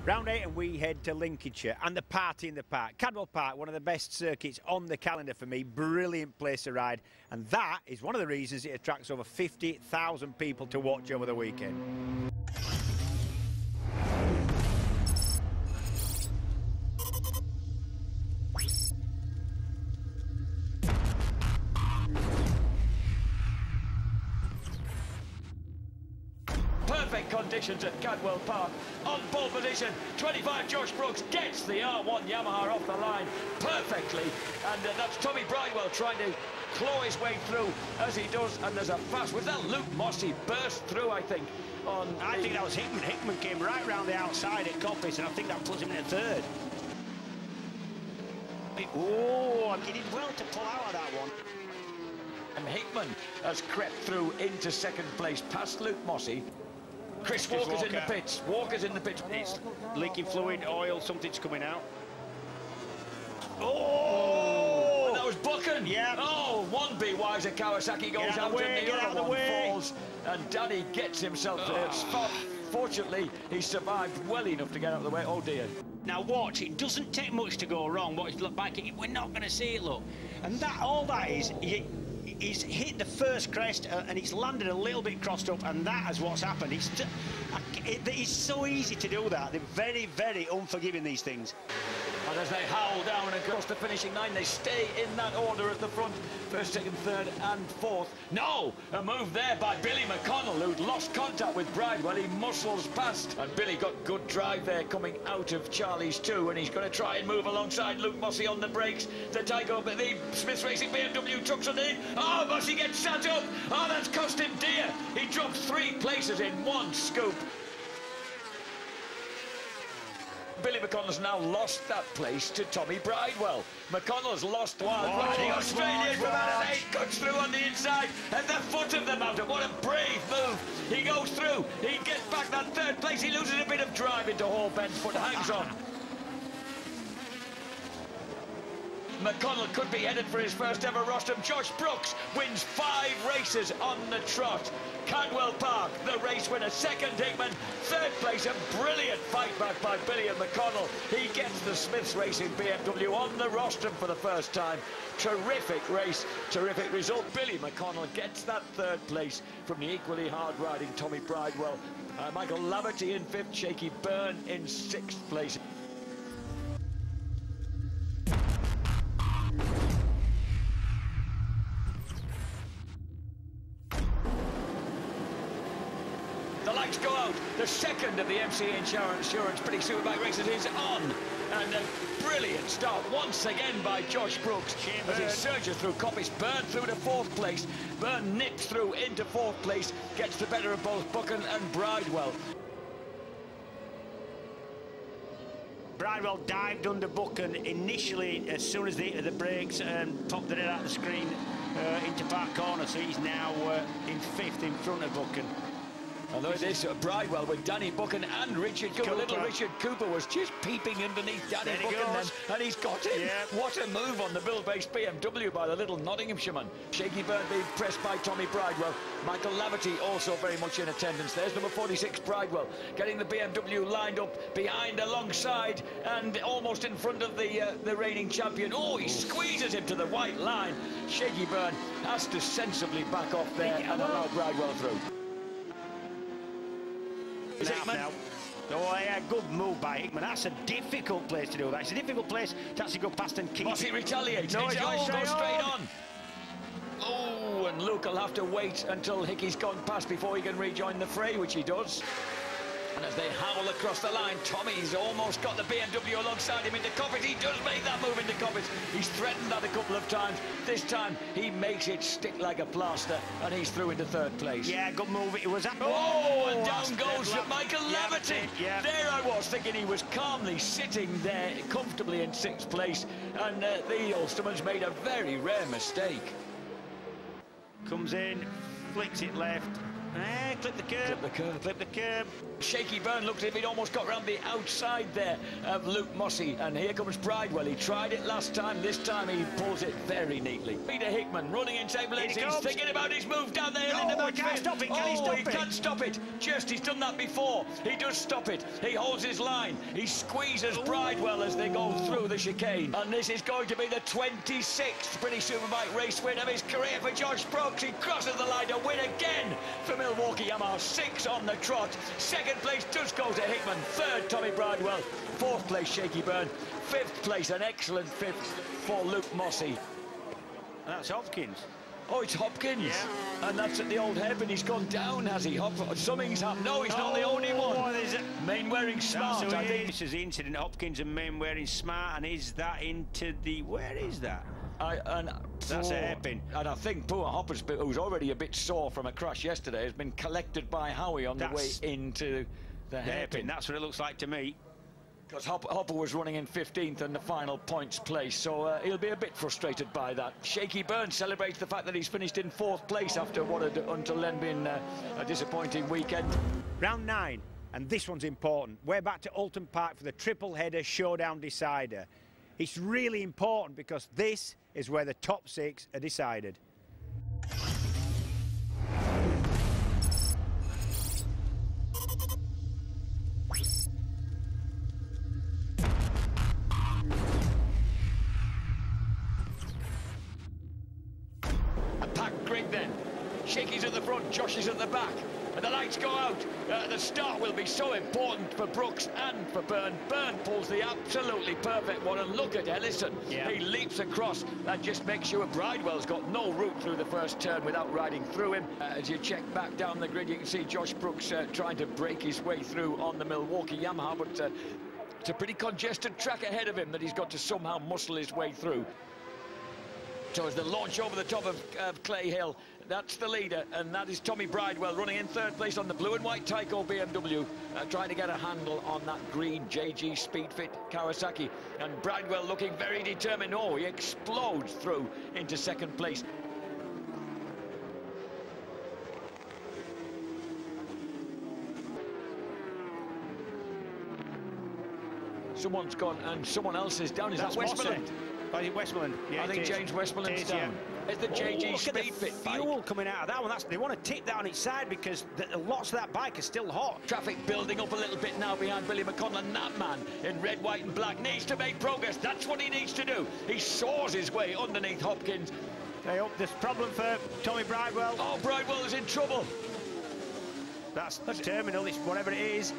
Round 8 and we head to Lincolnshire and the party in the park. Cadwell Park, one of the best circuits on the calendar for me. Brilliant place to ride, and that is one of the reasons it attracts over 50,000 people to watch over the weekend. Perfect conditions at Cadwell Park. On pole position, 25 Josh Brooks gets the R1 Yamaha off the line perfectly, and that's Tommy Bridewell trying to claw his way through as he does. And there's a fast, was that Luke Mossey burst through, I think? I think that was Hickman. Hickman came right round the outside at Coppice, and I think that puts him in a third. Oh, he did well to pull out of that one. And Hickman has crept through into second place past Luke Mossey. Chris Walker's in the pits. Walker's in the pits. It's leaking fluid, oil, something's coming out. Oh! That was Buchan. Yeah. Oh, one be wiser. Kawasaki goes out and the other one falls. And Danny gets himself to the spot. Fortunately, he survived well enough to get out of the way. Oh dear. Now watch, it doesn't take much to go wrong. Watch, look back, we're not going to see it, look. And that, all that is, he's hit the first crest and it's landed a little bit crossed up, and that is what's happened. It's so easy to do that. They're very, very unforgiving, these things. And as they howl down across the finishing line, they stay in that order at the front. First, second, third and fourth. No! A move there by Billy McConnell, who'd lost contact with Bridewell. He muscles past. And Billy got good drive there coming out of Charlie's 2. And he's going to try and move alongside Luke Mossey on the brakes. The Tyco, the Smith Racing BMW trucks on in. Oh, Mossey gets sat up. Oh, that's cost him dear. He dropped 3 places in one scoop. Billy McConnell's now lost that place to Tommy Bridewell. McConnell's lost one. Riding Australia from out of 8, cuts through on the inside at the foot of the mountain. What a brave move. He goes through. He gets back that third place. He loses a bit of drive into Hall Bend's foot. Hangs on. McConnell could be headed for his first ever rostrum. Josh Brooks wins 5 races on the trot. Cadwell Park, the race winner. Second, Hickman. Third place, a brilliant fight back by Billy and McConnell. He gets the Smiths Racing BMW on the rostrum for the first time. Terrific race, terrific result. Billy McConnell gets that third place from the equally hard-riding Tommy Bridewell. Michael Laverty in 5th, Shaky Byrne in 6th place. The lights go out. The second of the MCA Insurance Pretty Superbike races is on. And a brilliant start once again by Josh Brooks as he surges through Coppice. Byrne through to 4th place. Byrne nips through into 4th place. Gets the better of both Buchan and Bridewell. Bridewell dived under Buchan initially as soon as the brakes popped it out of the screen into Park Corner. So he's now in 5th in front of Buchan. And look at this, Bridewell with Danny Buchan and Richard Cooper. Little Richard Cooper was just peeping underneath Danny Buchan then, and he's got him. Yeah. What a move on the Bill-based BMW by the little Nottinghamshireman. Shaky Byrne being pressed by Tommy Bridewell. Michael Laverty also very much in attendance. There's number 46, Bridewell, getting the BMW lined up behind, alongside, and almost in front of the reigning champion. Oh, he squeezes him to the white line. Shaky Byrne has to sensibly back off there and allow Bridewell through. Now. Oh, yeah, good move by Hickman. That's a difficult place to do that. It's a difficult place to actually go past and keep. Mossey retaliates. No, goes straight on. Oh, and Luke will have to wait until Hickey's gone past before he can rejoin the fray, which he does. And as they howl across the line, Tommy's almost got the BMW alongside him into Coppice. He does make that move into Coppice. He's threatened that a couple of times. This time, he makes it stick like a plaster, and he's through into 3rd place. Yeah, good move. It was. Oh, and down goes Michael Laverty. Yeah. There I was thinking he was calmly sitting there comfortably in 6th place, and the Ulsterman's made a very rare mistake. Comes in, flicks it left. Clip the curb. Clip the curb. Clip the curb. Shaky Byrne looked as if he'd almost got round the outside there of Luke Mossey. And here comes Bridewell. He tried it last time. This time he pulls it very neatly. Peter Hickman running inside Valencia. He's thinking about his move down there. He can't stop it. Can he stop it? He can't stop it. Just, he's done that before. He does stop it. He holds his line. He squeezes Bridewell as they go through the chicane. And this is going to be the 26th British Superbike race win of his career for Josh Brooks. He crosses the line to win again for Milwaukee Yamaha. 6 on the trot. Second place does go to Hickman. Third, Tommy Bridewell. Fourth place, Shaky Byrne. Fifth place, an excellent fifth for Luke Mossey. That's Hopkins. Oh, it's Hopkins. Yeah. And that's at the old hairpin. He's gone down, has he? Something's happened. No, he's not the only one. Main wearing Smart, I think. This is the incident, Hopkins and Main wearing Smart, and is that into the... Where is that? That's a hairpin. And I think poor Hopper's, who's already a bit sore from a crash yesterday, has been collected by Howie on the way into the hairpin. That's what it looks like to me. Because Hopper was running in 15th in the final points place, so he'll be a bit frustrated by that. Shaky Byrne celebrates the fact that he's finished in 4th place after what had until then been a disappointing weekend. Round 9, and this one's important. We're back to Alton Park for the triple header showdown decider. It's really important because this is where the top 6 are decided. A packed grid then. Shaky's at the front, Josh is at the back. And the lights go out. The start will be so important for Brooks and for Byrne. Byrne pulls the absolutely perfect one, and look at Ellison. Yeah. He leaps across. That just makes sure Bridewell's got no route through the first turn without riding through him. As you check back down the grid, you can see Josh Brooks trying to break his way through on the Milwaukee Yamaha, but it's a pretty congested track ahead of him that he's got to somehow muscle his way through. So as the launch over the top of Clay Hill, that's the leader, and that is Tommy Bridewell running in 3rd place on the blue and white Tyco BMW, trying to get a handle on that green JG Speedfit Kawasaki. And Bridewell looking very determined. Oh, he explodes through into 2nd place. Someone's gone and someone else is down. Is that Westmoreland? Westmoreland. Yeah, I think James Westmoreland's down. It's the JG Speedfit bike. Fuel coming out of that one. They want to tip that on its side because lots of that bike is still hot. Traffic building up a little bit now behind Billy McConnell. That man in red, white and black needs to make progress. That's what he needs to do. He saws his way underneath Hopkins. Hey, up, there's a problem for Tommy Bridewell. Oh, Bridewell is in trouble. That's terminal, it's whatever it is.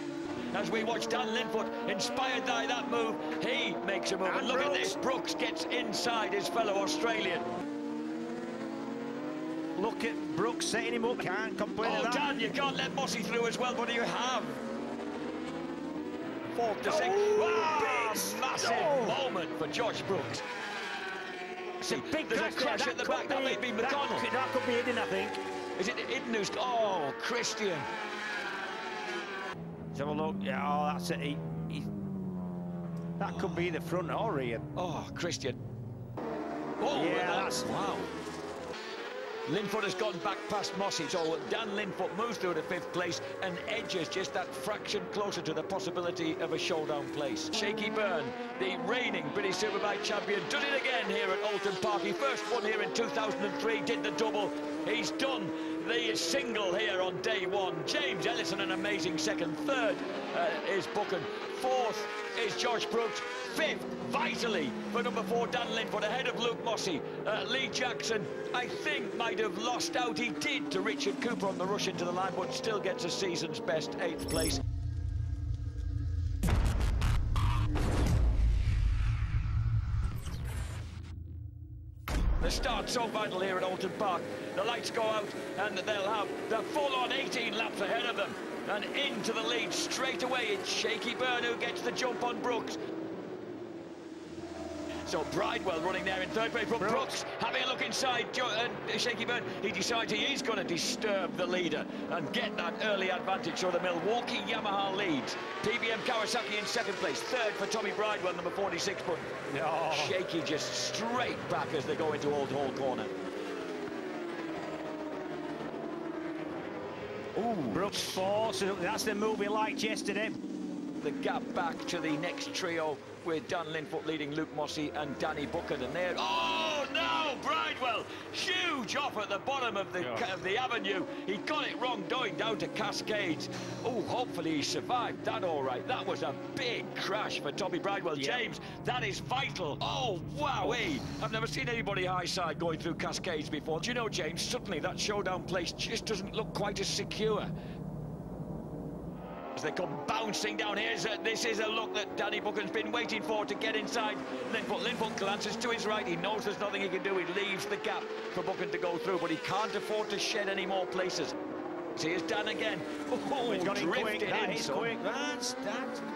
As we watch Dan Linfoot, inspired by that move, he makes a move. And look at this, Brooks gets inside his fellow Australian. Look at Brooks setting him up, can't complain of that. Dan, you can't let Mossey through as well, but you have. 4th to 6th. Wow, massive moment for Josh Brooks. It's a big There's a crash at the back, that may be McConnell. That could be hidden, I think. Is it hidden who's... Oh, Christian. Let's have a look. Yeah, oh, that's it. That could be the front or rear. Oh, Christian. Oh, yeah, that's... Wow. Linfoot has gone back past Mossey, so Dan Linfoot moves through to 5th place and edges just that fraction closer to the possibility of a showdown place. Shaky Byrne, the reigning British Superbike champion, does it again here at Alton Park. He first won here in 2003, did the double. He's done the single here on day 1. James Ellison, an amazing 2nd. 3rd is Buchan. 4th is Josh Brooks. 5th, vitally, for number 4, Dan Linfoot, ahead of Luke Mossey. Lee Jackson, I think, might have lost out. He did to Richard Cooper on the rush into the line, but still gets a season's best 8th place. The start so vital here at Alton Park. The lights go out and they'll have the full-on 18 laps ahead of them. And into the lead straight away, it's Shaky Byrne who gets the jump on Brooks. So Bridewell running there in 3rd place, but Brooks having a look inside Shaky Byrne. He decides he is going to disturb the leader and get that early advantage. So the Milwaukee Yamaha leads. PBM Kawasaki in 2nd place. 3rd for Tommy Bridewell, number 46, but Shaky just straight back as they go into Old Hall Corner. Ooh. Brooks 4, so that's the move we liked yesterday. The gap back to the next trio with Dan Linfoot leading Luke Mossey and Danny Buchan, and there. Oh no, Bridewell, huge off at the bottom of the avenue. He got it wrong going down to Cascades. Oh, hopefully he survived that all right. That was a big crash for Tommy Bridewell. James, that is vital. Oh, wowee. I've never seen anybody high side going through Cascades before. Do you know, James, suddenly that showdown place just doesn't look quite as secure. As they come bouncing down here, this is a look that Danny Buchan's been waiting for to get inside Linfoot. Linfoot glances to his right. He knows there's nothing he can do. He leaves the gap for Buchan to go through, but he can't afford to shed any more places. Here's Dan again. Oh, he's got it quick. Quick. That's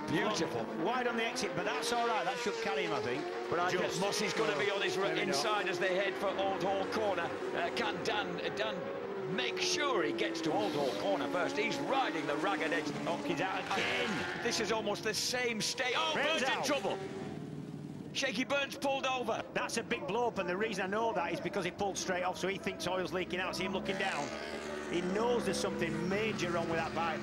beautiful. Wide on the exit, but that's all right. That should carry him, I think. But I guess Mossey's going to be on his inside as they head for Old Hall Corner. Can Dan make sure he gets to Old Hall Corner first? He's riding the ragged edge. Oh, he's out again. This is almost the same state. Oh, Burns in trouble. Shaky Burns pulled over. That's a big blow up, and the reason I know that is because he pulled straight off, so he thinks oil's leaking out. See him looking down. He knows there's something major wrong with that bike.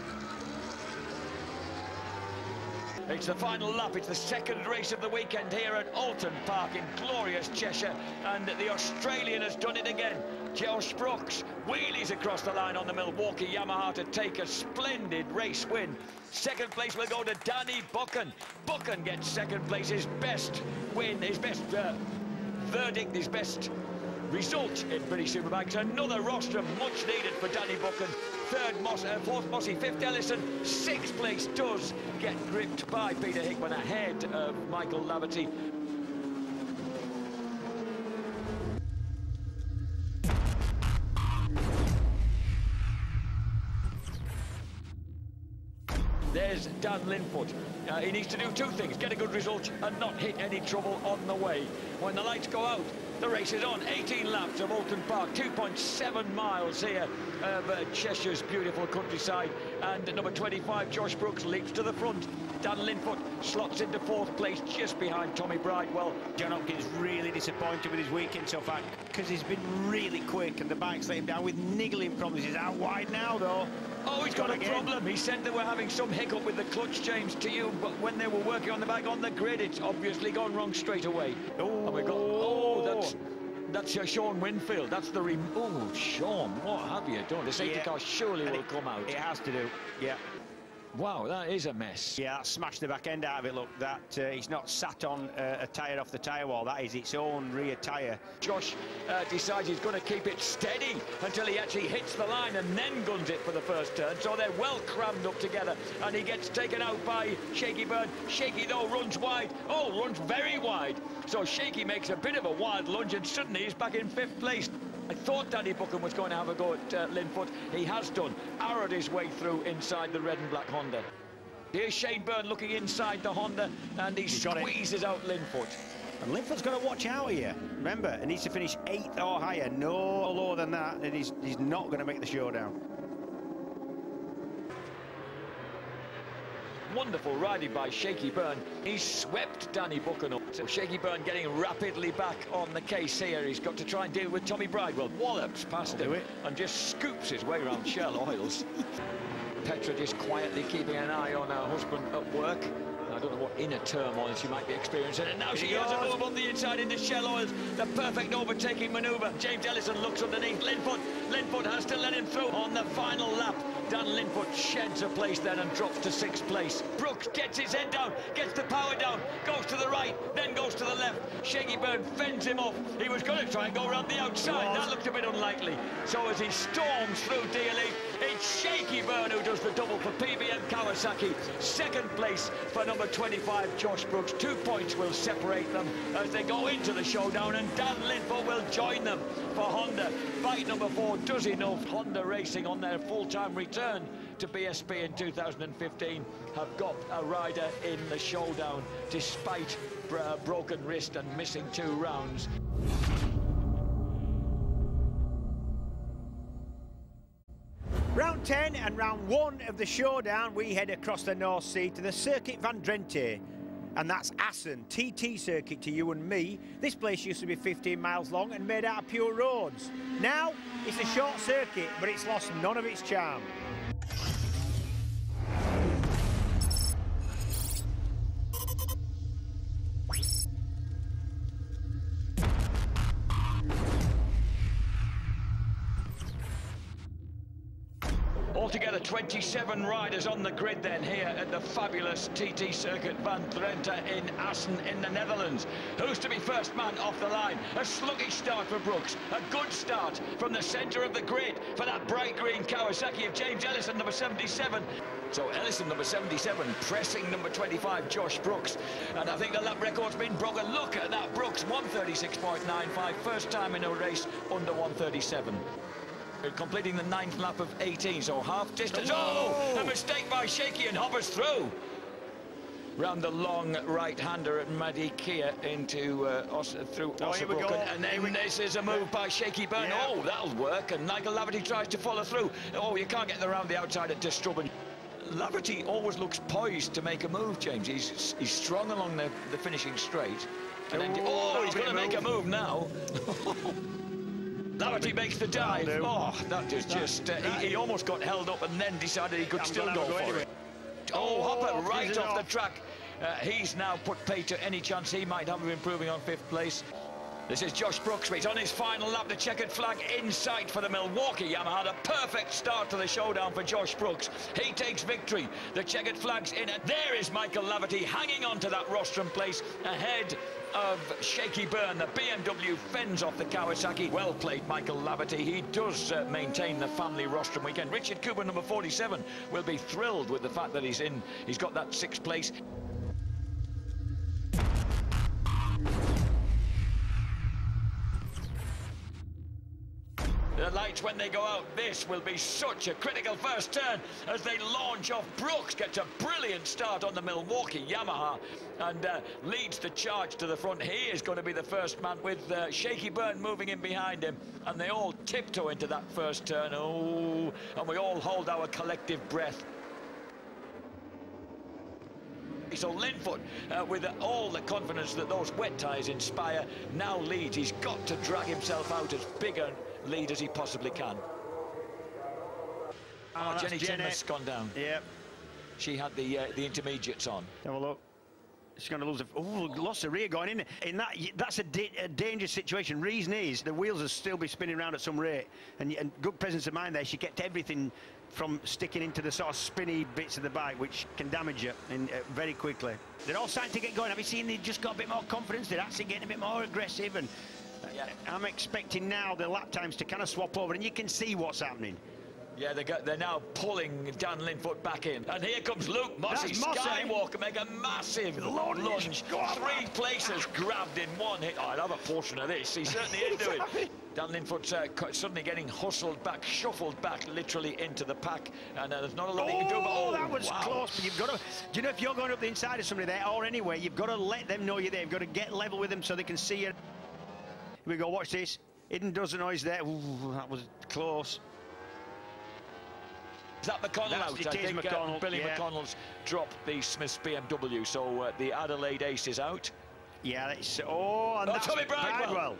It's the final lap. It's the second race of the weekend here at Alton Park in glorious Cheshire, and the Australian has done it again. Josh Brooks wheelies across the line on the Milwaukee Yamaha to take a splendid race win. Second place will go to Danny Buchan. Buchan gets second place, his best win, his best verdict, his best result in British Superbikes. Another rostrum much needed for Danny Buchan. Fourth Mossey, fifth Ellison, sixth place does get gripped by Peter Hickman ahead of Michael Laverty. There's Dan Linfoot. He needs to do two things: get a good result and not hit any trouble on the way. When the lights go out, the race is on. 18 laps of Alton Park, 2.7 miles here of Cheshire's beautiful countryside. And number 25, Josh Brooks, leaps to the front. Dan Linfoot slots into fourth place just behind Tommy Bridewell. John Hopkins really disappointed with his weekend so far because he's been really quick and the bike's let him down with niggling problems. He's out wide now, though. Oh, he's got a problem. He said they were having some hiccup with the clutch, James, to you, but when they were working on the bike on the grid, it's obviously gone wrong straight away. Oh, and we got, that's Sean Winfield. That's the oh, Sean, what have you done? The safety car surely will come out. It has to do, yeah. Wow, that is a mess. Yeah, that smashed the back end out of it. Look, that he's not sat on a tyre off the tyre wall. That is its own rear tyre. Josh decides he's going to keep it steady until he actually hits the line and then guns it for the first turn. So they're well crammed up together, and he gets taken out by Shaky Burn. Shaky, though, runs wide. Oh, runs very wide. So Shaky makes a bit of a wild lunge, and suddenly he's back in fifth place. I thought Danny Buchan was going to have a go at Linfoot. He has done. Arrowed his way through inside the red and black Honda. Here's Shane Byrne looking inside the Honda, and he squeezes out Linfoot. And Linfoot's got to watch out here. Remember, he needs to finish 8th or higher. No lower than that, and he's not going to make the showdown. Wonderful riding by Shaky Byrne. He swept Danny Buchan up. So Shaky Byrne getting rapidly back on the case here. He's got to try and deal with Tommy Bridewell. Wallops past him and just scoops his way around Shell Oils. Petra just quietly keeping an eye on her husband at work. I don't know what inner turmoil she might be experiencing. And now she has a move on the inside into Shell Oils. The perfect overtaking manoeuvre. James Ellison looks underneath Linfoot. Linfoot has to let him through on the final lap. Dan Linfoot sheds a place then and drops to 6th place. Brooks gets his head down, gets the power down, goes to the right, then goes to the left. Shaky Byrne fends him off. He was going to try and go around the outside. That looked a bit unlikely. So as he storms through DLE, it's Shaky Byrne who does the double for PBM Kawasaki. 2nd place for number 25, Josh Brooks. 2 points will separate them as they go into the showdown, and Dan Linfoot will join them for Honda. Bike number 4 does enough. Honda Racing on their full-time return to BSB in 2015 have got a rider in the showdown despite a broken wrist and missing 2 rounds. Round 10 and round 1 of the showdown, we head across the North Sea to the Circuit van Drenthe. And that's Assen, TT circuit to you and me. This place used to be 15 miles long and made out of pure roads. Now, it's a short circuit, but it's lost none of its charm. Altogether 27 riders on the grid then here at the fabulous TT Circuit van Drenthe in Assen in the Netherlands. Who's to be first man off the line? A sluggish start for Brooks, a good start from the centre of the grid for that bright green Kawasaki of James Ellison, number 77. So Ellison, number 77, pressing number 25, Josh Brooks. And I think the lap record's been broken. Look at that, Brooks, 136.95, first time in a race under 137. Completing the 9th lap of 18, so half distance. Oh, a mistake by Shaky and hovers through. Round the long right-hander at Maddie Kia into through Osnabrück, and then this is a move by Shaky Byrne. Yeah. Oh, that'll work, and Michael Laverty tries to follow through. Oh, you can't get around the outside at Distrubben. Laverty always looks poised to make a move, James. He's strong along the finishing straight. And then, he's going to make a move now. Laverty makes the dive. Oh, that is just... he almost got held up and then decided he could still go for it. Oh, Hopper right off the track. He's now put pay to any chance he might have of improving on 5th place. This is Josh Brooks. He's on his final lap. The checkered flag in sight for the Milwaukee Yamaha. A perfect start to the showdown for Josh Brooks. He takes victory. The checkered flag's in. And there is Michael Laverty hanging on to that rostrum place ahead of Shaky Byrne. The BMW fends off the Kawasaki. Well played, Michael Laverty. He does maintain the family rostrum weekend. Richard Cooper, number 47, will be thrilled with the fact that he's got that 6th place. The lights when they go out, this will be such a critical first turn as they launch off. Brooks gets a brilliant start on the Milwaukee Yamaha and leads the charge to the front. He is going to be the first man with Shaky Byrne moving in behind him, and they all tiptoe into that first turn. Oh, and we all hold our collective breath. So Linfoot, with all the confidence that those wet tyres inspire, now leads. He's got to drag himself out as big a lead as he possibly can. Oh, Jenny Chinmas gone down. Yep. She had the intermediates on. Have a look. She's going to lose. Lost the rear going in that. That's a dangerous situation. Reason is the wheels will still be spinning around at some rate, and good presence of mind there. She kept everything from sticking into the sort of spinny bits of the bike, which can damage you very quickly. They're all starting to get going. Have you seen? They've just got a bit more confidence. They're actually getting a bit more aggressive, and I'm expecting now the lap times to kind of swap over, and you can see what's happening. Yeah, they're now pulling Dan Linfoot back in. And here comes Luke Mossey. Skywalker make a massive lunge. 3 places grabbed in one hit. Oh, I'd have a portion of this. He certainly is doing it. Dan Linfoot's suddenly getting hustled back, shuffled back literally into the pack. And there's not a lot he can do. But, that was close. But you've got to, do you know, if you're going up the inside of somebody there or anywhere, you've got to let them know you're there. You've got to get level with them so they can see you. Here we go, watch this. Hidden does the noise there. Ooh, that was close. Is that McConnell out? I think Billy McConnell's dropped the Smith's BMW, so the Adelaide ace is out. Yeah, that's... Oh, and that's Tommy Bridewell.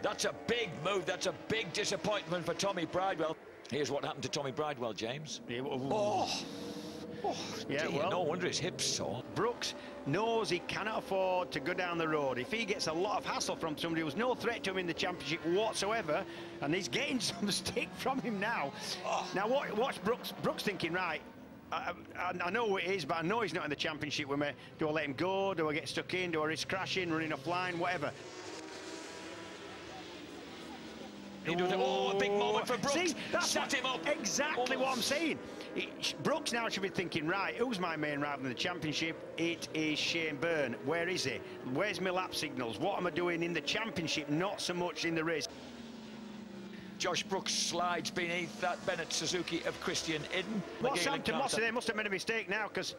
That's a big move. That's a big disappointment for Tommy Bridewell. Here's what happened to Tommy Bridewell, James. Yeah, well, no wonder his hips sore. Brooks knows he cannot afford to go down the road. If he gets a lot of hassle from somebody who's no threat to him in the championship whatsoever, and he's getting some stick from him now. Now watch Brooks. Brooks thinking, right, I know who it is, but I know he's not in the championship with me. Do I let him go? Do I get stuck in? Do I risk crashing, running offline, whatever? Oh, a big moment for Brooks. See, that's Set him up. Exactly what I'm saying. Brooks now should be thinking, right, who's my main rival in the championship? It is Shane Byrne. Where is he? Where's my lap signals? What am I doing in the championship? Not so much in the race. Josh Brooks slides beneath that Bennett Suzuki of Christian Idden. What's happened to Mossey? They must have made a mistake now, because...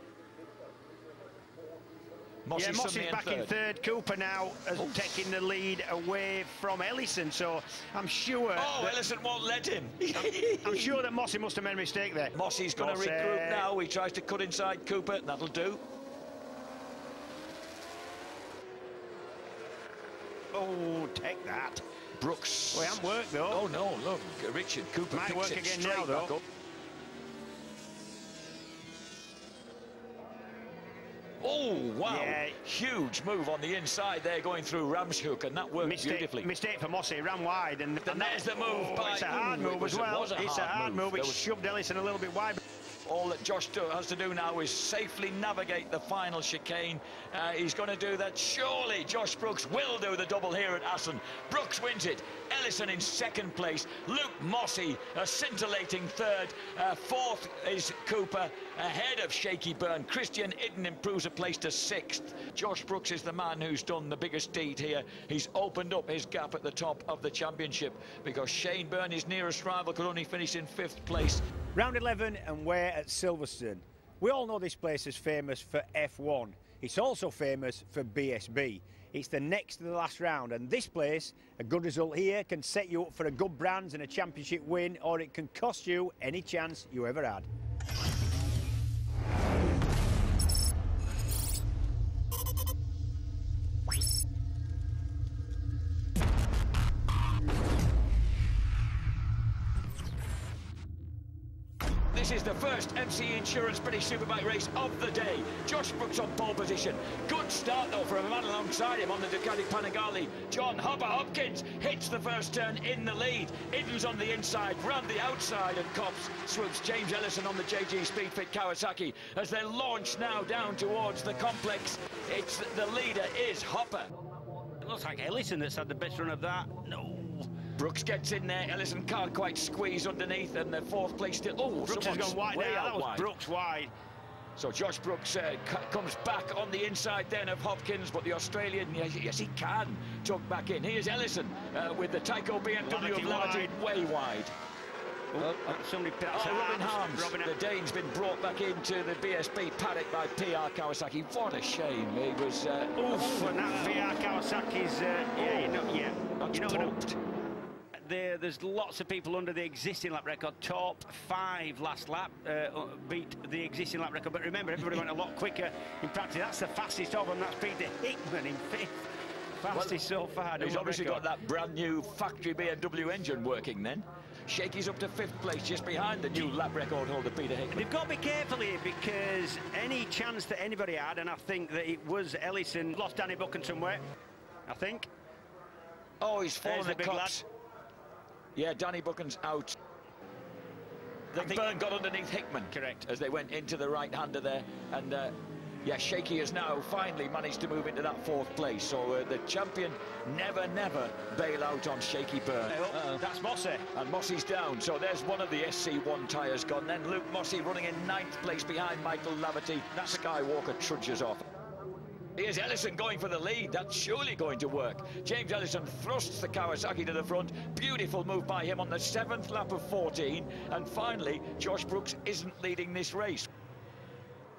Mossey's back in third. Cooper now has taken the lead away from Ellison, so I'm sure... Ellison won't let him. I'm sure that Mossey must have made a mistake there. Mossey's going to regroup now. He tries to cut inside Cooper. That'll do. Oh, take that. Brooks. Well, it hasn't worked, though. Oh, no, look. Richard Cooper might work again now, though. Oh, wow. Yeah. Huge move on the inside there, going through Ramshook, and that worked beautifully. Mistake for Mossy, ran wide. And there's the move by... It's a hard move as well. It's a hard move. It shoved Ellison a little bit wide. All that Josh has to do now is safely navigate the final chicane. He's going to do that. Surely Josh Brooks will do the double here at Assen. Brooks wins it. Ellison in second place. Luke Mossy, a scintillating third. Fourth is Cooper, ahead of Shaky Byrne. Christian Idden improves a place to sixth. Josh Brooks is the man who's done the biggest deed here. He's opened up his gap at the top of the championship because Shane Byrne, his nearest rival, could only finish in fifth place. Round 11, and we're at Silverstone. We all know this place is famous for F1. It's also famous for BSB. It's the next to the last round, and this place, a good result here, can set you up for a good brands and a championship win, or it can cost you any chance you ever had. This is the first MC Insurance British Superbike race of the day. Josh Brooks on pole position. Good start, though, for a man alongside him on the Ducati Panigale. John Hopkins hits the first turn in the lead. Idden's on the inside, round the outside, and Copps swoops James Ellison on the JG Speedfit Kawasaki as they launch now down towards the complex. It's the leader is Hopper. It looks like Ellison that's had the best run of that. No. Brooks gets in there. Ellison can't quite squeeze underneath, and the fourth place still. Oh, Brooks has gone wide there. That was wide. Brooks wide. So Josh Brooks comes back on the inside then of Hopkins, but the Australian, yes, he can tuck back in. Here's Ellison with the Tyco BMW of Lavity way wide. Somebody Robin Harms, the Dane's been brought back into the BSB paddock by PR Kawasaki. What a shame. He was... and that PR Kawasaki's... you're not going to... There's lots of people under the existing lap record. Top 5 last lap beat the existing lap record. But remember, everybody went a lot quicker in practice. That's the fastest of them. That's beat the Hickman in 5th. Fastest so far. He's obviously got that brand new factory BMW engine working then. Shaky's up to 5th place, just behind the new lap record holder, Peter Hickman. They've got to be careful here because any chance that anybody had, and I think that it was Ellison, lost Danny Buchan somewhere, I think. Oh, he's fallen the at big Copps. Yeah, Danny Buchan's out. I think Byrne got underneath Hickman. Correct. As they went into the right-hander there. And, yeah, Shaky has now finally managed to move into that 4th place. So the champion never bail out on Shaky Byrne. That's Mossy. And Mossy's down. So there's one of the SC1 tyres gone. Then Luke Mossy running in 9th place behind Michael Lavity. That Skywalker trudges off. Here's Ellison going for the lead. That's surely going to work. James Ellison thrusts the Kawasaki to the front. Beautiful move by him on the 7th lap of 14. And finally, Josh Brooks isn't leading this race.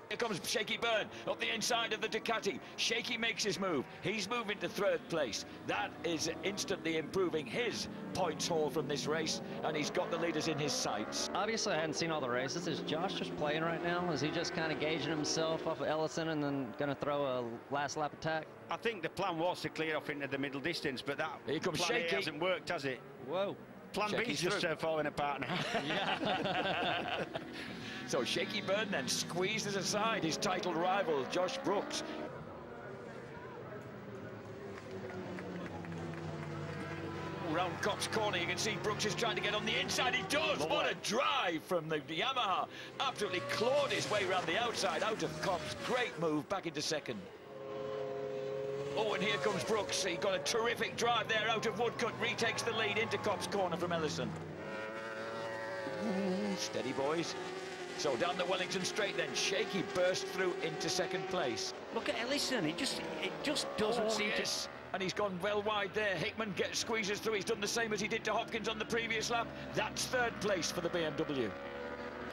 Here comes Shaky Byrne up the inside of the Ducati. Shaky makes his move. He's moving to 3rd place. That is instantly improving his points haul from this race, and he's got the leaders in his sights. Obviously, I hadn't seen all the races. Is Josh just playing right now? Is he just kind of gauging himself off of Ellison and then going to throw a last lap attack? I think the plan was to clear off into the middle distance, but that Here comes plan Shaky. hasn't worked, has it? Whoa. Plan B's just falling apart now. Yeah. So Shaky Byrne then squeezes aside his titled rival, Josh Brooks. Round Copps corner, you can see Brooks is trying to get on the inside. He does! What a drive from the Yamaha. Absolutely clawed his way around the outside, out of Copps. Great move back into 2nd. Oh, and here comes Brooks. He got a terrific drive there out of Woodcut. Retakes the lead into Copps corner from Ellison. Steady, boys. So down the Wellington straight then, Shaky burst through into 2nd place. Look at Ellison, it just doesn't seem to... And he's gone well wide there. Hickman squeezes through. He's done the same as he did to Hopkins on the previous lap. That's 3rd place for the BMW.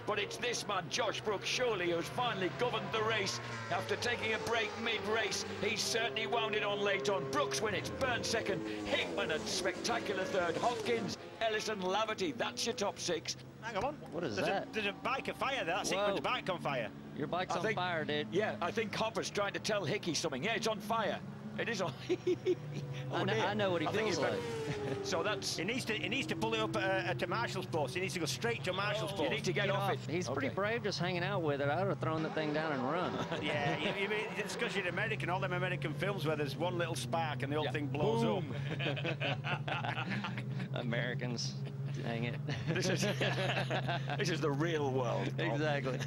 But it's this man, Josh Brooks, surely, who's finally governed the race. After taking a break mid-race, he's certainly wound it on late on. Brooks wins it, Byrne 2nd, Hickman a spectacular 3rd, Hopkins, Ellison, Lavity, that's your top 6. Hang on. What is that? There's a bike of fire there. That's Hickman's bike on fire. Your bike's on fire, dude. Yeah, I think Hopper's trying to tell Hickey something. Yeah, it's on fire. It is on. I know what he feels like. So that's... He needs to pull it up at a marshal's post. He needs to go straight to a marshal's post. You need to get off it. He's pretty brave just hanging out with it. I would have thrown the thing down and run. Yeah, it's because you're American. All them American films where there's one little spark and the whole thing blows up. Americans. Dang it. This is the real world. Exactly.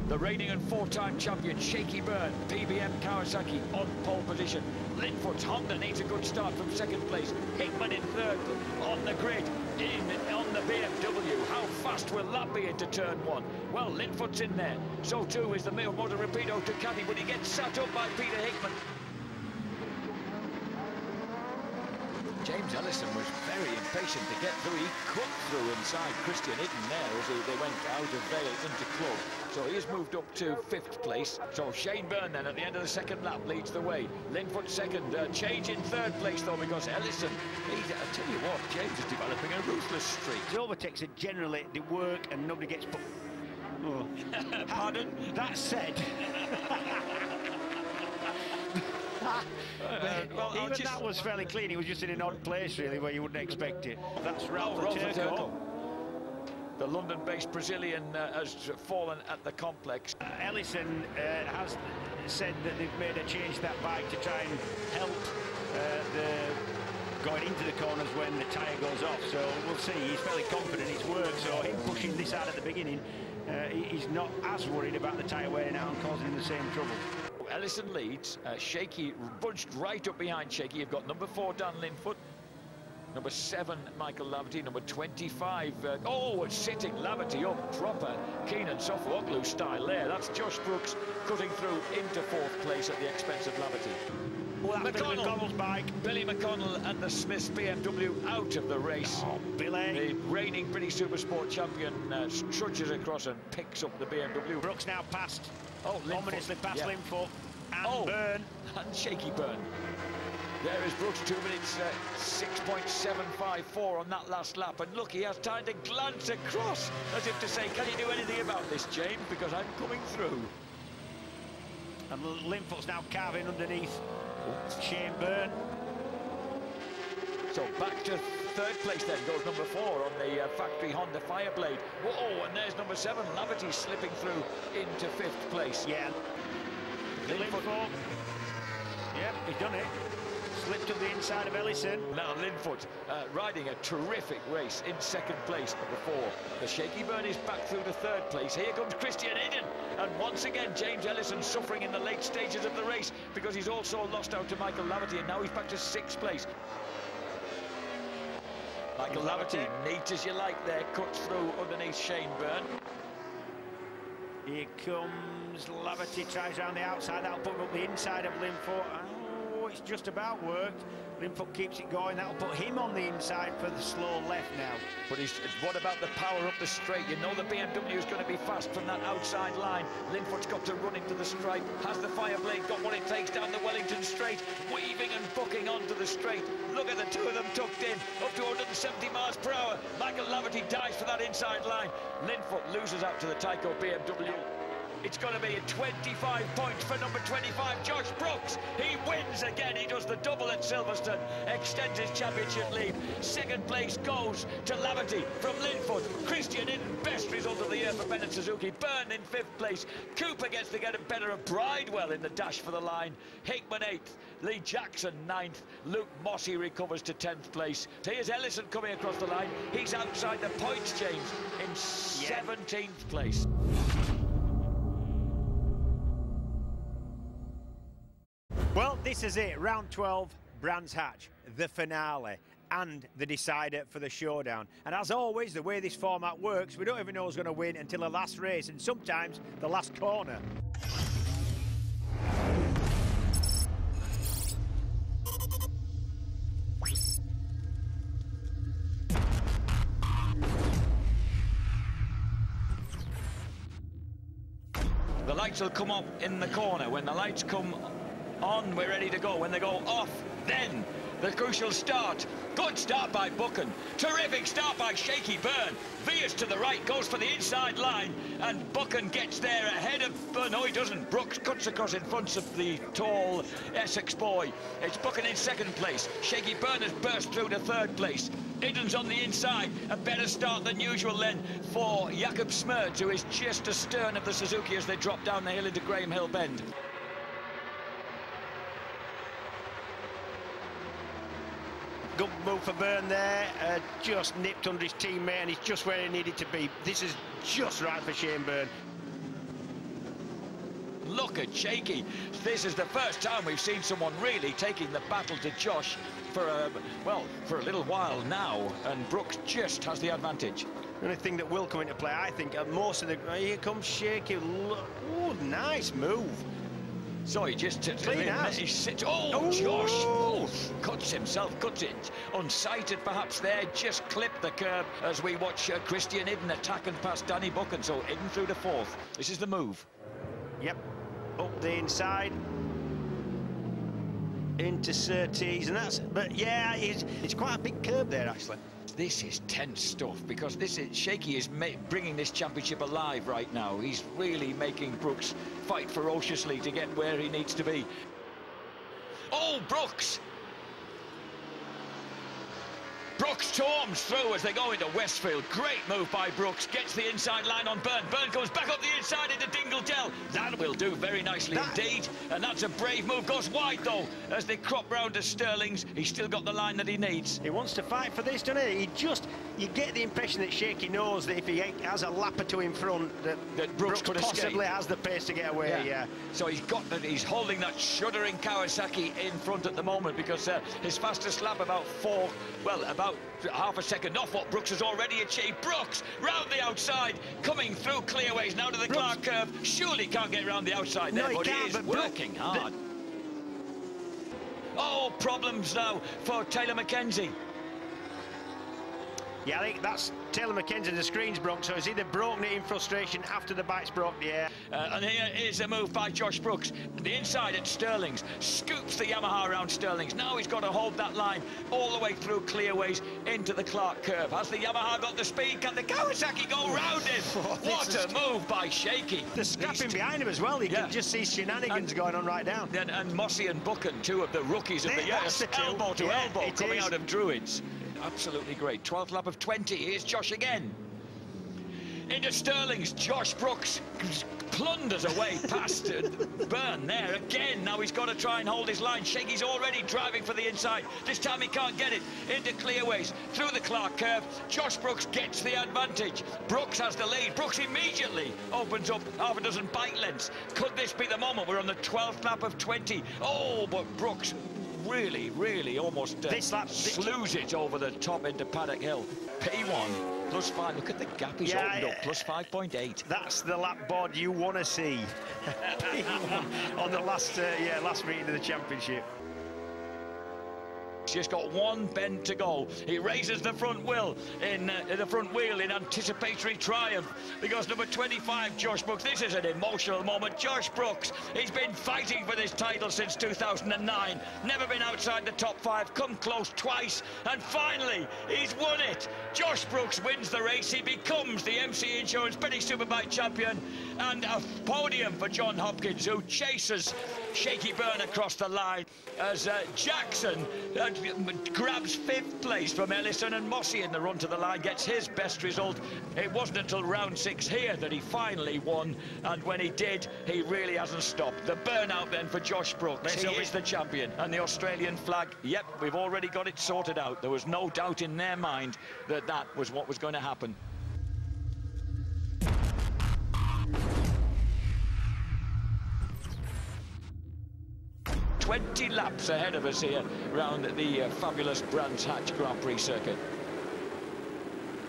The reigning and four-time champion, Shaky Byrne, PBM Kawasaki on pole position. Linfoot's Honda needs a good start from second place. Hickman in third on the grid, on the BMW. How fast will that be into turn one? Well, Linfoot's in there. So too is the Moto Rapido Ducati, but he gets sat up by Peter Hickman. James Ellison was very impatient to get through. He cut through inside Christian Itten there as they went out of Vale into Club. So he has moved up to 5th place. So Shane Byrne then at the end of the second lap leads the way. Linfoot second, change in 3rd place though because Ellison, I tell you what, James is developing a ruthless streak. The overtakes are generally, they work and nobody gets put... Oh. Pardon? That said... well, even that was fairly clean. He was just in an odd place, really, where you wouldn't expect it. That's Ralph Turco. The London-based Brazilian has fallen at the complex. Ellison has said that they've made a change to that bike to try and help going into the corners when the tyre goes off. So we'll see. He's fairly confident in his work. So him pushing this out at the beginning, he's not as worried about the tyre wearing out and causing him the same trouble. Ellison leads. Shaky bunched right up behind Shaky. You've got number 4 Dan Linfoot, number 7 Michael Laverty, number 25 it's sitting Laverty up proper Keenan Sofoglu style there. That's Josh Brooks cutting through into 4th place at the expense of Laverty. McConnell's bike. Billy McConnell and the Smiths BMW out of the race. Oh, Billy. The reigning British Supersport champion trudges across and picks up the BMW. Brooks now passed. Ominously past Linfoot and Byrne. And Shaky Byrne. There is Brooks, 2 minutes 6.754 on that last lap. And look, he has time to glance across as if to say, can you do anything about this, James? Because I'm coming through. And Linfoot's now carving underneath Shane Byrne. So back to 3rd place then goes number 4 on the factory Honda Fireblade. Whoa, and there's number 7, Laverty slipping through into 5th place. Yeah. Linfoot. Yep, he's done it. Slipped to the inside of Ellison. Now Linfoot riding a terrific race in 2nd place, number 4. The Shaky Byrne is back through to 3rd place. Here comes Christian Itten. And once again, James Ellison suffering in the late stages of the race because he's also lost out to Michael Laverty, and now he's back to 6th place. Michael Laverty, neat as you like there, cuts through underneath Shane Byrne. Here comes Laverty, tries around the outside. That'll put him up the inside of Linfoot. Oh, it's just about worked. Linfoot keeps it going. That'll put him on the inside for the slow left now. But what about the power up the straight? You know the BMW is going to be fast from that outside line. Linfoot's got to run into the stripe. Has the Fireblade got what it takes down the Wellington straight? Weaving and bucking onto the straight. Look at the two of them tucked in, up to 170 miles per hour. Michael Laverty dives for that inside line. Linfoot loses out to the Tyco BMW. It's going to be a 25 points for number 25, Josh Brooks. He wins again. He does the double at Silverstone, extends his championship lead. 2nd place goes to Laverty from Linfoot. Christian Itten, best result of the year for Bennett Suzuki. Byrne in 5th place. Cooper gets to get a better of Bridewell in the dash for the line. Hickman 8th. Lee Jackson 9th. Luke Mossey recovers to 10th place. Here's Ellison coming across the line. He's outside the points, James, in 17th place. Well, this is it. Round 12, Brands Hatch, the finale and the decider for the showdown. And as always, the way this format works, we don't even know who's going to win until the last race and sometimes the last corner. The lights will come up in the corner. When the lights come on, we're ready to go. When they go off, then the crucial start. Good start by Buchan. Terrific start by Shaky Byrne. Veers to the right, goes for the inside line, and Buchan gets there ahead of... no, he doesn't. Brooks cuts across in front of the tall Essex boy. It's Buchan in second place. Shaky Byrne has burst through to third place. Idden's on the inside. A better start than usual then for Jakob Smerds, who is just astern of the Suzuki as they drop down the hill into Graham Hill Bend. Good move for Byrne there, just nipped under his teammate, and he's just where he needed to be. This is just right for Shane Byrne. Look at Shaky. This is the first time we've seen someone really taking the battle to Josh for a little while now, and Brooks just has the advantage. The only thing that will come into play, I think, most of the... Here comes Shaky. Oh, nice move. So he just sits. Oh, Josh! Oh, cuts it. Unsighted perhaps there, just clipped the curb as we watch Christian Idden attacking past Danny Buchan. So Idden through to fourth. This is the move. Yep, up the inside. Into Surtees, and that's... But yeah, it's quite a big curb there, actually. This is tense stuff, because Shaky is bringing this championship alive right now. He's really making Brooks fight ferociously to get where he needs to be. Oh, Brooks! Brooks storms through as they go into Westfield. Great move by Brooks. Gets the inside line on Byrne. Byrne goes back up the inside into Dingle-Dell. That will do very nicely indeed. And that's a brave move. Goes wide, though, as they crop round to Sterling's. He's still got the line that he needs. He wants to fight for this, doesn't he? You get the impression that Shaky knows that if he has a lap or two in front, that Brooks could possibly has the pace to get away, yeah. So he's holding that shuddering Kawasaki in front at the moment, because his fastest lap about half a second off what Brooks has already achieved. Brooks round the outside, coming through clearways now to the Clark curve. Surely can't get round the outside there, but he is working hard. Oh, problems now for Taylor Mackenzie. Yeah, I think that's Taylor Mackenzie, the screen's broke, so he's either broken it in frustration after the bike's broke, yeah. And here is a move by Josh Brooks. The inside at Sterling's, scoops the Yamaha around Sterling's. Now he's got to hold that line all the way through clearways into the Clark curve. Has the Yamaha got the speed? Can the Kawasaki go round him? What a move by Shaky. The scrapping behind him as well. You can just see shenanigans going on right down. And Mossy and Buchan, two of the rookies of the year, elbow to elbow coming out of Druids. Absolutely great. 12th lap of 20. Here's Josh again. Into Sterling's. Josh Brooks plunders away past Byrne there again. Now he's got to try and hold his line. Shaky's already driving for the inside. This time he can't get it. Into clearways. Through the Clark curve. Josh Brooks gets the advantage. Brooks has the lead. Brooks immediately opens up half a dozen bike lengths. Could this be the moment? We're on the 12th lap of 20. Oh, but Brooks really almost slews it over the top into Paddock Hill. P1 +5. Look at the gap he's opened up. +5.8. That's the lap board you want to see on the last meeting of the championship. He's just got one bend to go. He raises the front wheel in anticipatory triumph, because number 25, Josh Brooks. This is an emotional moment. Josh Brooks, he's been fighting for this title since 2009. Never been outside the top 5. Come close twice, and finally he's won it. Josh Brooks wins the race. He becomes the MC Insurance British Superbike champion, and a podium for John Hopkins, who chases Shaky Byrne across the line as Jackson grabs 5th place from Ellison, and Mossy in the run to the line gets his best result. It wasn't until round 6 here that he finally won, and when he did, he really hasn't stopped. The burnout then for Josh Brooks. He is the champion, and the Australian flag, yep, we've already got it sorted out. There was no doubt in their mind that that was what was going to happen. "20 laps ahead of us here round the fabulous Brands Hatch Grand Prix circuit.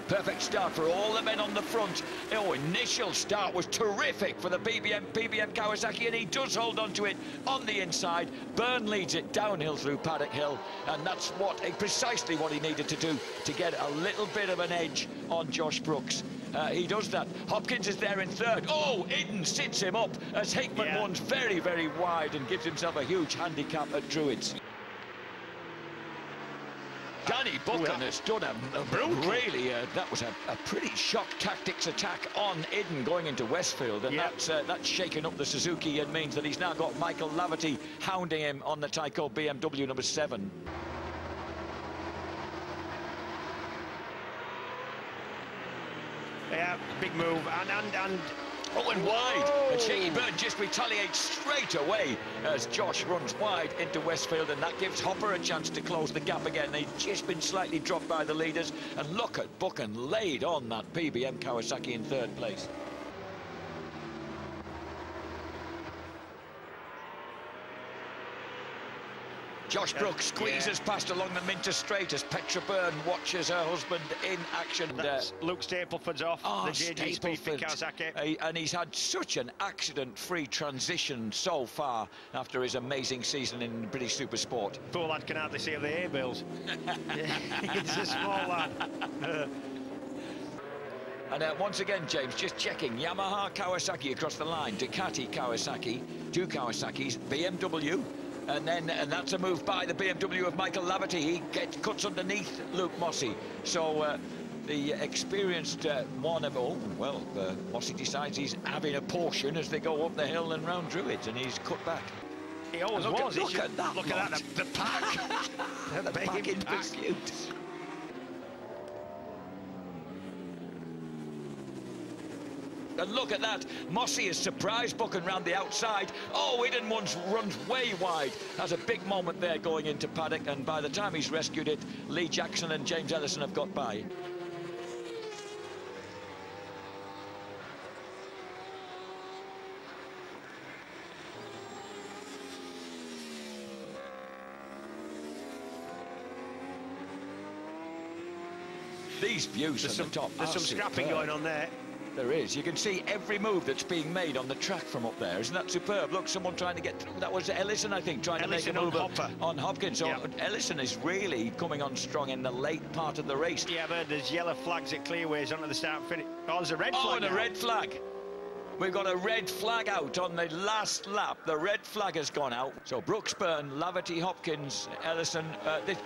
Perfect start for all the men on the front. Oh, initial start was terrific for the PBM Kawasaki, and he does hold on to it on the inside. Byrne leads it downhill through Paddock Hill, and that's precisely what he needed to do to get a little bit of an edge on Josh Brooks. He does that. Hopkins is there in 3rd. Oh, Idden sits him up as Hickman runs very wide and gives himself a huge handicap at Druids. Danny Buchan has done a really, that was a pretty shock tactics attack on Iden going into Westfield, and that's shaken up the Suzuki and means that he's now got Michael Laverty hounding him on the Tyco BMW number 7. Yeah, big move, and oh, and wide, and Shaky Bird just retaliates straight away as Josh runs wide into Westfield, and that gives Hopper a chance to close the gap again. They've just been slightly dropped by the leaders, and look at Buchan laid on that PBM Kawasaki in 3rd place. Josh Brooks squeezes past along the Minter Straight as Petra Byrne watches her husband in action. Luke Stapleford's off, the JG Speed for Kawasaki. And he's had such an accident-free transition so far after his amazing season in British Super Sport. Poor lad can hardly see the A-bills. He's a small lad. And once again, James, just checking, Yamaha Kawasaki across the line, Ducati Kawasaki, 2 Kawasaki's, BMW, and that's a move by the BMW of Michael Laverty. He cuts underneath Luke Mossey. So the experienced one of Mossey decides he's having a portion as they go up the hill and round Druids, and he's cut back. He always was. Look at that. Look at that. The pack. The pack in pursuit. And look at that, Mossey has surprised Buchan round the outside. Oh, Iden runs way wide. Has a big moment there going into paddock, and by the time he's rescued it, Lee Jackson and James Ellison have got by. These views from the top. There's some scrapping going on there. There is. You can see every move that's being made on the track from up there. Isn't that superb? Look, someone trying to get through. That was Ellison, I think, trying to make a move on Hopkins. So Ellison is really coming on strong in the late part of the race. Yeah, but there's yellow flags at clearways onto the start finish. Oh, there's a red flag. Oh, and a red flag. We've got a red flag out on the last lap. The red flag has gone out. So Brooks, Byrne, Laverty, Hopkins, Ellison.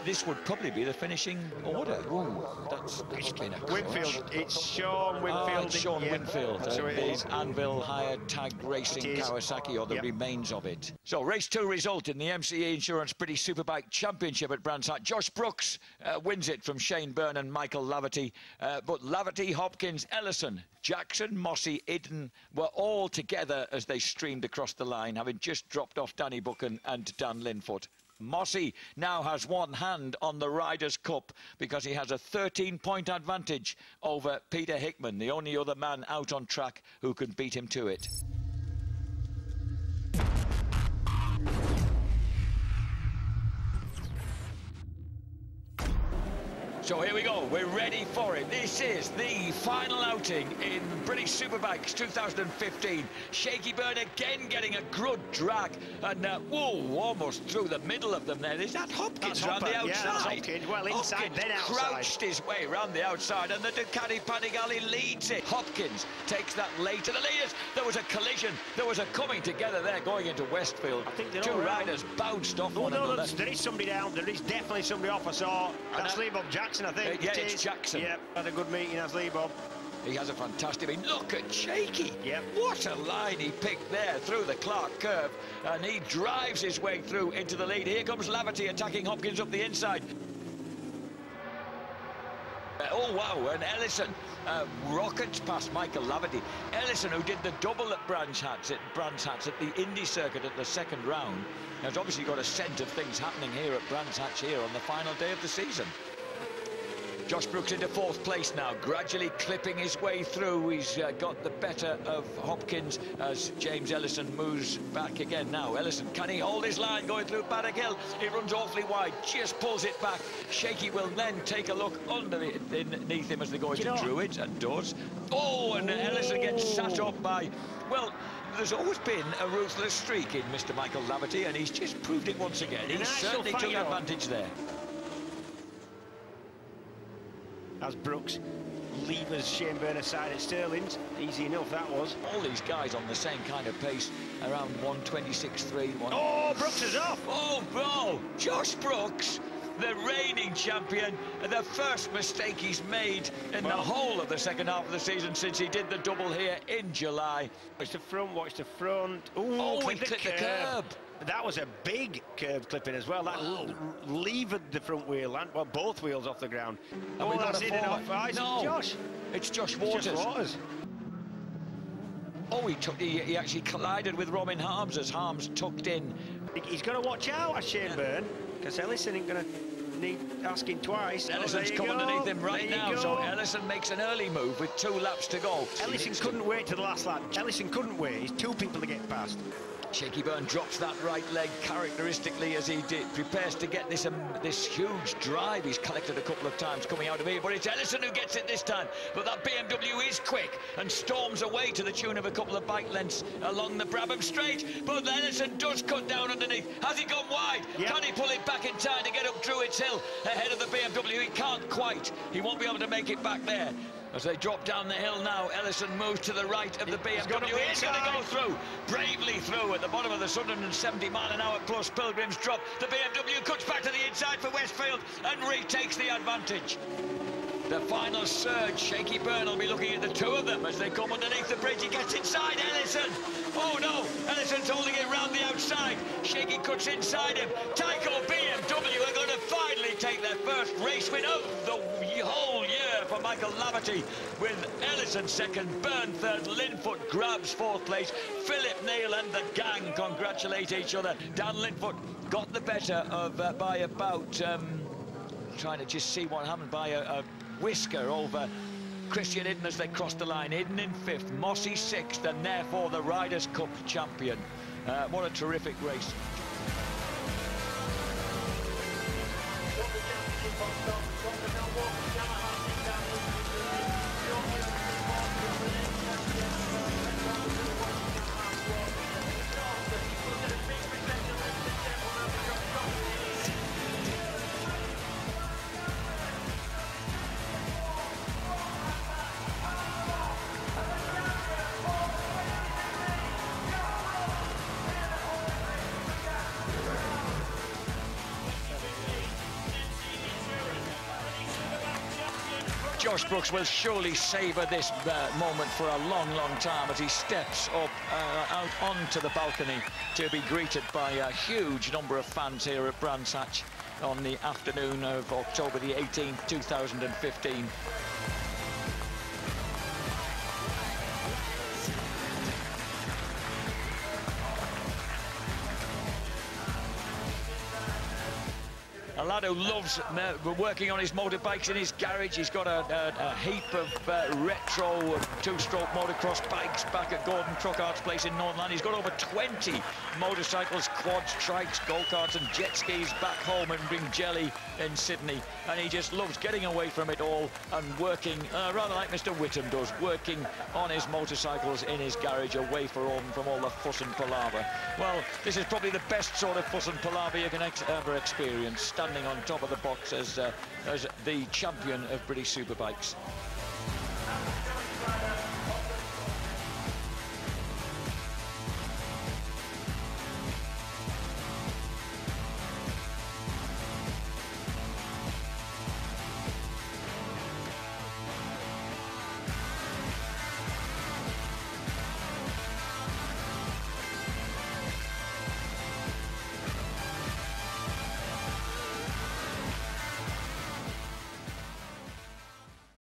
This would probably be the finishing order. Ooh, that's been a crush. Winfield. It's Sean Winfield. It's Sean Winfield. So it is. Anvil Hired Tag Racing Kawasaki, or the remains of it. So race 2 result in the MCE Insurance British Superbike Championship at Brands Hatch. Josh Brooks wins it from Shane Byrne and Michael Laverty. But Laverty, Hopkins, Ellison, Jackson, Mossey, Iden were all together as they streamed across the line, having just dropped off Danny Buchan and Dan Linfoot. Mossey now has one hand on the Riders' Cup because he has a 13-point advantage over Peter Hickman, the only other man out on track who can beat him to it. So here we go, we're ready for it. This is the final outing in British Superbikes 2015. Shaky Byrne again getting a good drag, and whoa, almost through the middle of them there. Is that Hopkins round the outside? Yeah, that's Hopkins. Well, inside, Hopkins then outside. Crouched his way round the outside, and the Ducati Panigale leads it. Hopkins takes that late to the leaders. There was a collision, there was a coming together there going into Westfield. I think they're 2 all riders bounced off one another. There is somebody down. There is definitely somebody off. I saw. That's Lee Bob Jackson, I think. Yeah, it's Jackson. Yep, had a good meeting as Lee Bob. He has a fantastic... I mean, look at Shaky. Yep. What a line he picked there through the Clark curve. And he drives his way through into the lead. Here comes Laverty attacking Hopkins up the inside. Oh, wow, and Ellison rockets past Michael Laverty. Ellison, who did the double at Brands Hatch at the Indy circuit at the 2nd round, has obviously got a scent of things happening here at Brands Hatch here on the final day of the season. Josh Brooks into 4th place now, gradually clipping his way through. He's got the better of Hopkins as James Ellison moves back again now. Ellison, can he hold his line going through Paddock Hill? He runs awfully wide, just pulls it back. Shaky will then take a look underneath him as they go into Druids, and does. Oh, and Ellison gets sat up by, well, there's always been a ruthless streak in Mr. Michael Laverty, and he's just proved it once again. He certainly took advantage there. As Brooks levers Shane Byrne aside at Sterling's. Easy enough that was. All these guys on the same kind of pace, around 1:26.3. Oh, Brooks is off! Oh, bro! Josh Brooks the reigning champion. The first mistake he's made in the whole of the second half of the season since he did the double here in July. Watch the front, watch the front. Ooh, Oh, he clipped the curb. That was a big curb clipping as well. That levered the front wheel, and well, both wheels off the ground. And we got that's a in and forward. off. No, Josh. It's Josh Waters. It's just Waters. Oh, he actually collided with Robin Harms as Harms tucked in. He's got to watch out, Shane Byrne, because Ellison ain't going to need asking twice. Ellison's come underneath him right now, so Ellison makes an early move with 2 laps to go. Ellison couldn't wait to the last lap. Ellison couldn't wait. He's 2 people to get past. Shaky Byrne drops that right leg characteristically as he prepares to get this huge drive. He's collected a couple of times coming out of here, but it's Ellison who gets it this time. But that BMW is quick and storms away to the tune of a couple of bike lengths along the Brabham Straight. But Ellison does cut down underneath. Has he gone wide? Yep. Can he pull it back in time to get up Druids Hill ahead of the BMW? He can't quite. He won't be able to make it back there. As they drop down the hill now, Ellison moves to the right of the BMW. He's going to go through, bravely through at the bottom of the 170-mile-an-hour plus Pilgrim's drop. The BMW cuts back to the inside for Westfield and retakes the advantage. The final surge, Shaky Byrne will be looking at the 2 of them as they come underneath the bridge. He gets inside Ellison. Oh no, Ellison's holding it round the outside. Shaky cuts inside him. Tyco BMW are going to finally take their first race win of the whole year for Michael Laverty, with Ellison second, Byrne third, Linfoot grabs 4th place. Philip Neal and the gang congratulate each other. Dan Linfoot got the better of by about trying to just see what happened, by a whisker over Christian Hidden as they crossed the line. Hidden in 5th, Mossy 6th, and therefore the Riders' Cup champion. What a terrific race. Josh Brooks will surely savour this moment for a long, long time as he steps up out onto the balcony to be greeted by a huge number of fans here at Brands Hatch on the afternoon of October the 18th, 2015. A lad who loves working on his motorbikes in his garage. He's got a heap of retro 2-stroke motocross bikes back at Gordon Truckart's place in Northland. He's got over 20 motorcycles, quads, trikes, go-karts and jet skis back home in Ringjelly in Sydney. And he just loves getting away from it all and working, rather like Mr. Whittam does, working on his motorcycles in his garage away from all the fuss and palaver. Well, this is probably the best sort of fuss and palaver you can ever experience, standing on top of the box as the champion of British Superbikes.